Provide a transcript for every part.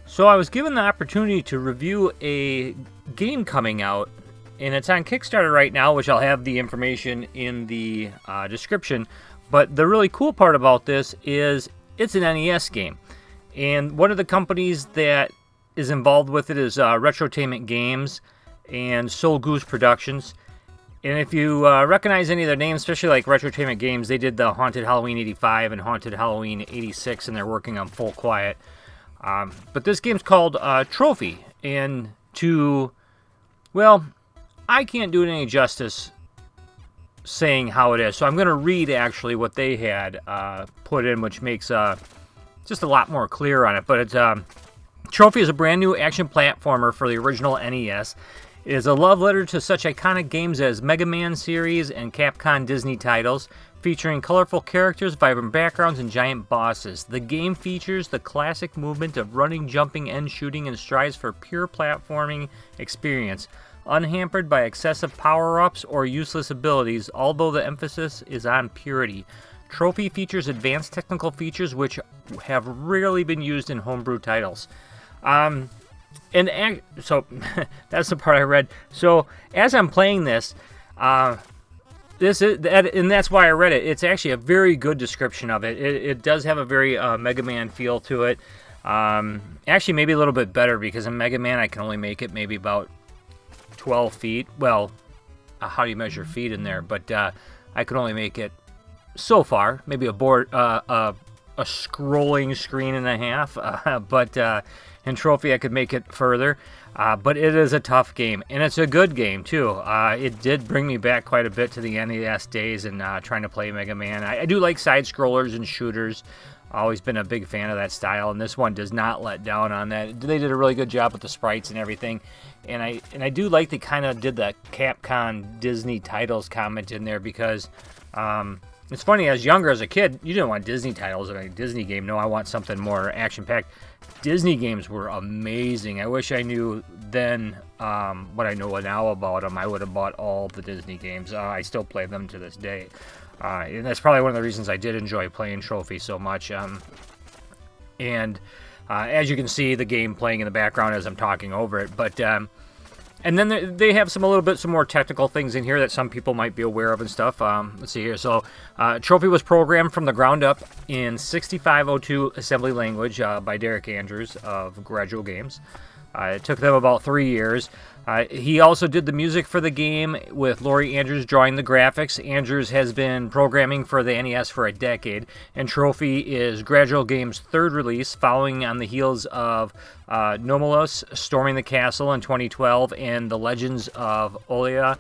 So I was given the opportunity to review a game coming out, and it's on Kickstarter right now, which I'll have the information in the description. But the really cool part about this is it's an NES game. And one of the companies that is involved with it is Retrotainment Games and Soul Goose Productions. And if you recognize any of their names, especially like Retrotainment Games, they did the Haunted Halloween 85 and Haunted Halloween 86, and they're working on Full Quiet. But this game's called Trophy. And I can't do it any justice saying how it is. So I'm going to read actually what they had put in, which makes just a lot more clear on it. But it's Trophy is a brand new action platformer for the original NES. It is a love letter to such iconic games as Mega Man series and Capcom Disney titles, featuring colorful characters, vibrant backgrounds, and giant bosses. The game features the classic movement of running, jumping, and shooting, and strives for pure platforming experience, unhampered by excessive power-ups or useless abilities, although the emphasis is on purity. Trophy features advanced technical features which have rarely been used in homebrew titles. So that's the part I read. So as I'm playing this, and that's why I read it. It's actually a very good description of it. It does have a very Mega Man feel to it. Actually, maybe a little bit better, because in Mega Man I can only make it maybe about 12 feet. Well, how do you measure feet in there? But I could only make it so far. Maybe a scrolling screen and a half. But in Trophy I could make it further. But it is a tough game, and it's a good game too. It did bring me back quite a bit to the NES days and trying to play Mega Man. I do like side scrollers and shooters. Always been a big fan of that style, and this one does not let down on that. They did a really good job with the sprites and everything, and I do like they kind of did the Capcom Disney titles comment in there, because it's funny, as a kid, you didn't want Disney titles in a Disney game. No, I want something more action-packed. Disney games were amazing. I wish I knew then what I know now about them. I would have bought all the Disney games. I still play them to this day. And that's probably one of the reasons I did enjoy playing Trophy so much. As you can see, the game playing in the background as I'm talking over it. But and then they have some more technical things in here that some people might be aware of and stuff. Let's see here. So, Trophy was programmed from the ground up in 6502 assembly language by Derek Andrews of Gradual Games. It took them about 3 years. He also did the music for the game, with Laurie Andrews drawing the graphics. Andrews has been programming for the NES for a decade, and Trophy is Gradual Games' third release, following on the heels of Nomalus, Storming the Castle in 2012, and The Legends of Olea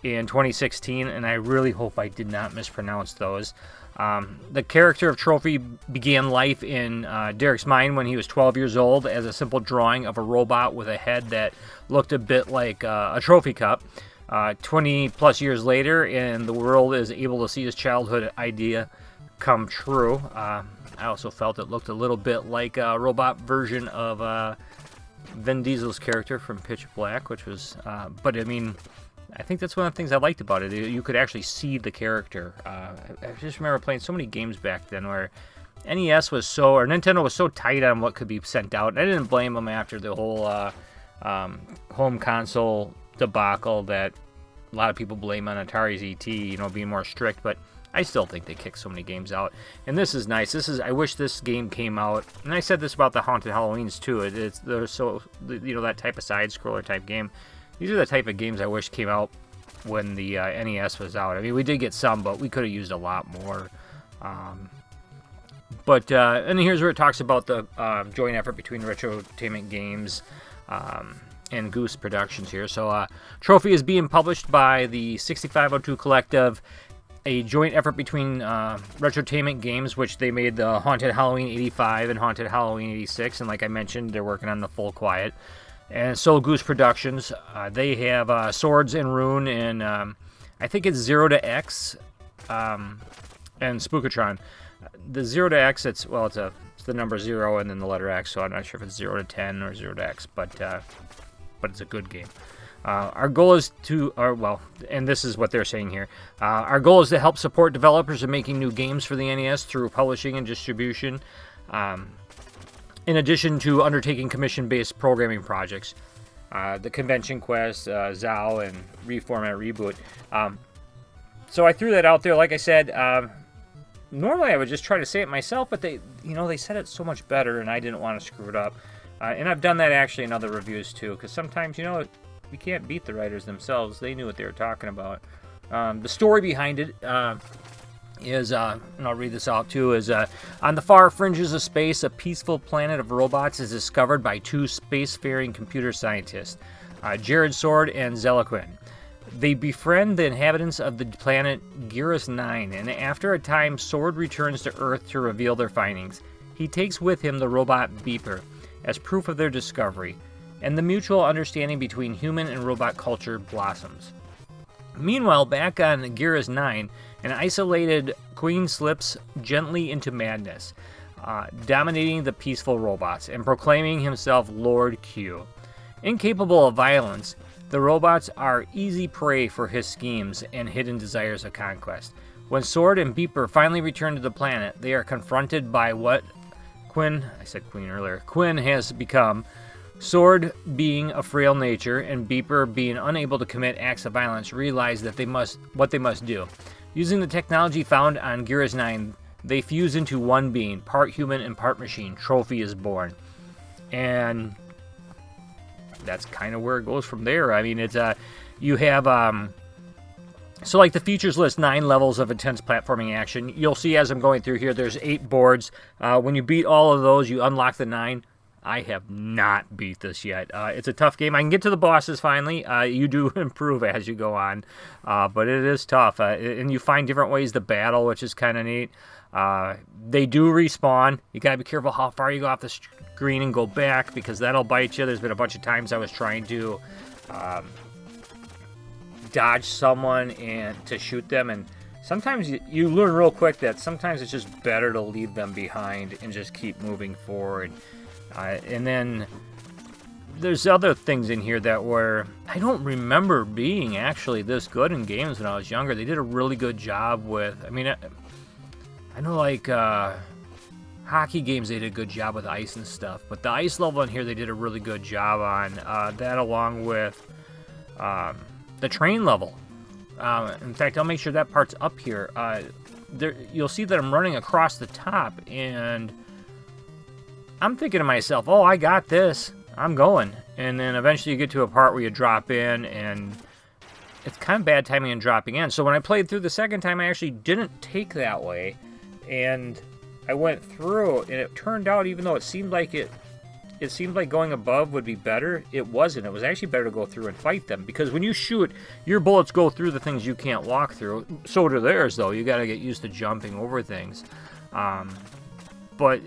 in 2016, and I really hope I did not mispronounce those. The character of Trophy began life in Derek's mind when he was 12 years old as a simple drawing of a robot with a head that looked a bit like a trophy cup. 20 plus years later, and the world is able to see his childhood idea come true. I also felt it looked a little bit like a robot version of Vin Diesel's character from Pitch Black, which was, but I mean, I think that's one of the things I liked about it. You could actually see the character. I just remember playing so many games back then where Nintendo was so tight on what could be sent out. And I didn't blame them after the whole home console debacle that a lot of people blame on Atari's ET, being more strict. But I still think they kicked so many games out. And this is nice. I wish this game came out. And I said this about the Haunted Halloweens too. They're so, that type of side-scroller type game. These are the type of games I wish came out when the NES was out. I mean, we did get some, but we could have used a lot more. And here's where it talks about the joint effort between Retrotainment Games and Goose Productions here. So, Trophy is being published by the 6502 Collective, a joint effort between Retrotainment Games, which they made the Haunted Halloween 85 and Haunted Halloween 86. And like I mentioned, they're working on the Full Quiet. And Soul Goose Productions, they have Swords and Rune, and I think it's 0 to X, and Spookatron. The 0 to X, it's the number 0 and then the letter X, so I'm not sure if it's 0 to 10 or 0 to X, but it's a good game. Our goal is and this is what they're saying here, our goal is to help support developers in making new games for the NES through publishing and distribution. in addition to undertaking commission-based programming projects. The Convention Quest, Zao, and Reformat Reboot. So I threw that out there. Like I said, normally I would just try to say it myself, but they said it so much better, and I didn't want to screw it up. And I've done that actually in other reviews too, because sometimes, we can't beat the writers themselves. They knew what they were talking about. The story behind it is, and I'll read this out too, is on the far fringes of space, a peaceful planet of robots is discovered by two spacefaring computer scientists, Jared Sword and Zeliquin. They befriend the inhabitants of the planet Girus 9, and after a time, Sword returns to Earth to reveal their findings. He takes with him the robot Beeper as proof of their discovery, and the mutual understanding between human and robot culture blossoms. Meanwhile, back on Girus 9, an isolated queen slips gently into madness, dominating the peaceful robots and proclaiming himself Lord Q. Incapable of violence, the robots are easy prey for his schemes and hidden desires of conquest. When Sword and Beeper finally return to the planet, they are confronted by what Quinn has become, Sword, being a frail nature, and Beeper, being unable to commit acts of violence, realize that what they must do. Using the technology found on Girus 9, they fuse into one being, part human and part machine. Trophy is born. And that's kind of where it goes from there. I mean, it's you have so like the features list 9 levels of intense platforming action. You'll see as I'm going through here, there's 8 boards. When you beat all of those, you unlock the 9. I have not beat this yet. It's a tough game. I can get to the bosses finally. You do improve as you go on, but it is tough. And you find different ways to battle, which is kind of neat. They do respawn. You got to be careful how far you go off the screen and go back, because that'll bite you. There's been a bunch of times I was trying to dodge someone and to shoot them, and sometimes you learn real quick that sometimes it's just better to leave them behind and just keep moving forward. And then there's other things in here that were, I don't remember being actually this good in games when I was younger. They did a really good job with, I mean, I know like hockey games, they did a good job with ice and stuff, but the ice level in here, they did a really good job on. That along with the train level. In fact, I'll make sure that part's up here. You'll see that I'm running across the top, and I'm thinking to myself, oh, I got this. I'm going. And then eventually you get to a part where you drop in, and it's kind of bad timing in dropping in. So when I played through the second time, I actually didn't take that way. And I went through, and it turned out, even though it seemed like going above would be better, it wasn't. It was actually better to go through and fight them. Because when you shoot, your bullets go through the things you can't walk through. So do theirs, though. You got to get used to jumping over things. But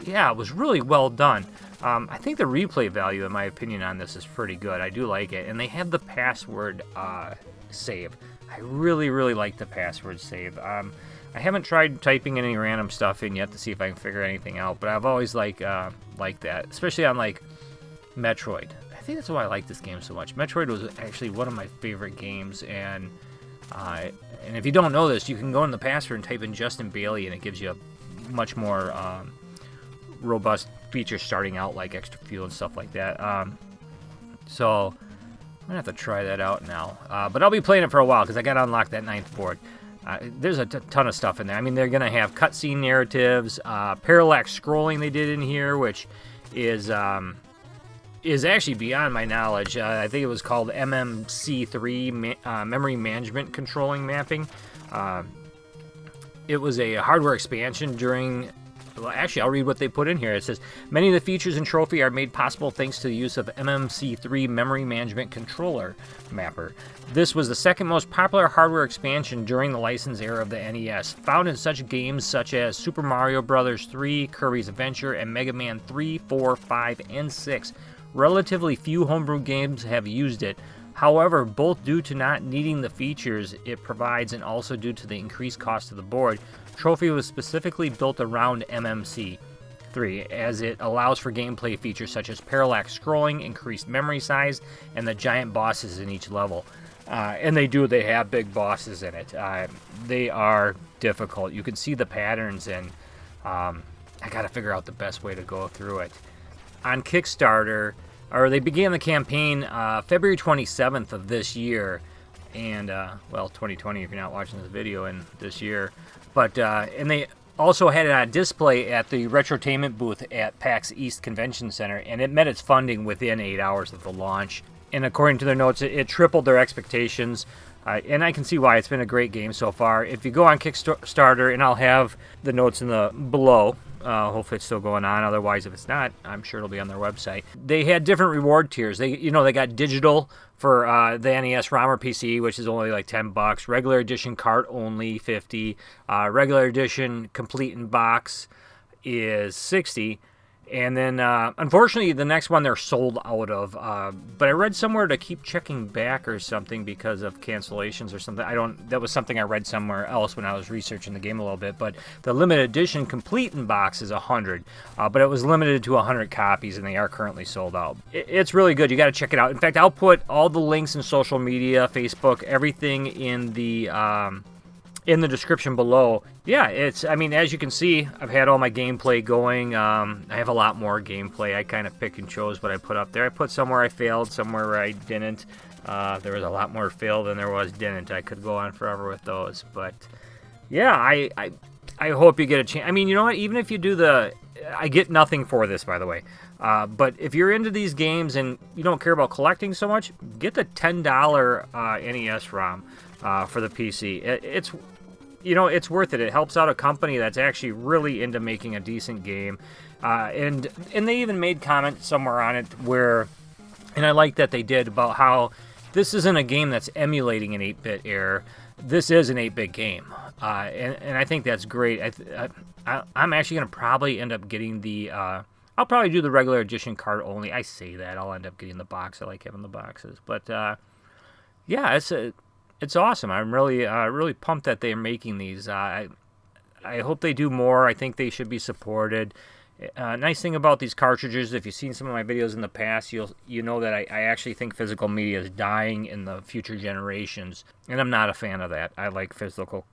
yeah, it was really well done. I think the replay value, in my opinion, on this is pretty good. I do like it. And they have the password save. I really, really like the password save. I haven't tried typing any random stuff in yet to see if I can figure anything out, but I've always liked that, especially on like Metroid. I think that's why I like this game so much. Metroid was actually one of my favorite games, and if you don't know this, you can go in the password and type in Justin Bailey, and it gives you a much more robust features starting out, like extra fuel and stuff like that. So I'm gonna have to try that out now. But I'll be playing it for a while because I got to unlock that 9th board. There's a ton of stuff in there. I mean, they're gonna have cutscene narratives, parallax scrolling they did in here, which is actually beyond my knowledge. I think it was called MMC3, Memory Management Controlling Mapping. It was a hardware expansion during... Well, actually, I'll read what they put in here. It says, many of the features in Trophy are made possible thanks to the use of MMC3 Memory Management Controller Mapper. This was the second most popular hardware expansion during the license era of the NES, found in such games such as Super Mario Bros. 3, Kirby's Adventure, and Mega Man 3, 4, 5, and 6. Relatively few homebrew games have used it. However, both due to not needing the features it provides and also due to the increased cost of the board, Trophy was specifically built around MMC3, as it allows for gameplay features such as parallax scrolling, increased memory size, and the giant bosses in each level. And they have big bosses in it. They are difficult. You can see the patterns, and I I got to figure out the best way to go through it. On Kickstarter, or they began the campaign February 27th of this year, and, well, 2020 if you're not watching this video in this year. But, and they also had it on display at the Retrotainment booth at PAX East Convention Center, and it met its funding within 8 hours of the launch. And according to their notes, it tripled their expectations. And I can see why. It's been a great game so far. If you go on Kickstarter, and I'll have the notes in the below. Hopefully it's still going on. Otherwise, if it's not, I'm sure it'll be on their website. They had different reward tiers. They got digital for the NES ROM or PC, which is only like $10. Regular edition cart only $50. Regular edition complete in box is $60. And then, unfortunately, the next one they're sold out of. But I read somewhere to keep checking back or something because of cancellations or something. That was something I read somewhere else when I was researching the game a little bit. But the limited edition complete in box is 100. But it was limited to 100 copies, and they are currently sold out. It's really good. You got to check it out. In fact, I'll put all the links in social media, Facebook, everything in the description below. Yeah, as you can see, I've had all my gameplay going. I have a lot more gameplay. I kind of pick and chose what I put up there. I put somewhere I failed, somewhere where I didn't. There was a lot more fail than there was didn't. I could go on forever with those. But, yeah, I hope you get a chance. I mean, you know what? Even if you do I get nothing for this, by the way. But if you're into these games and you don't care about collecting so much, get the $10 NES ROM for the PC. It's worth it. It helps out a company that's actually really into making a decent game. And they even made comment somewhere on it where, and I like that they did, about how this isn't a game that's emulating an 8-bit era. This is an 8-bit game. And I think that's great. I'm actually going to probably end up getting I'll probably do the regular edition card only. I say that. I'll end up getting the box. I like having the boxes. But, yeah, it's awesome. I'm really pumped that they're making these. I hope they do more. I think they should be supported. Nice thing about these cartridges, if you've seen some of my videos in the past, you know that I actually think physical media is dying in the future generations, and I'm not a fan of that. I like physical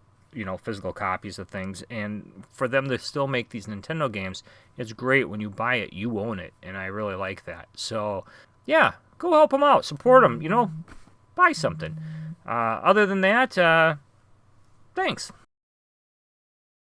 copies of things, and for them to still make these Nintendo games, it's great. When you buy it, you own it, and I really like that. So, yeah, go help them out, support them. Buy something. Other than that, thanks.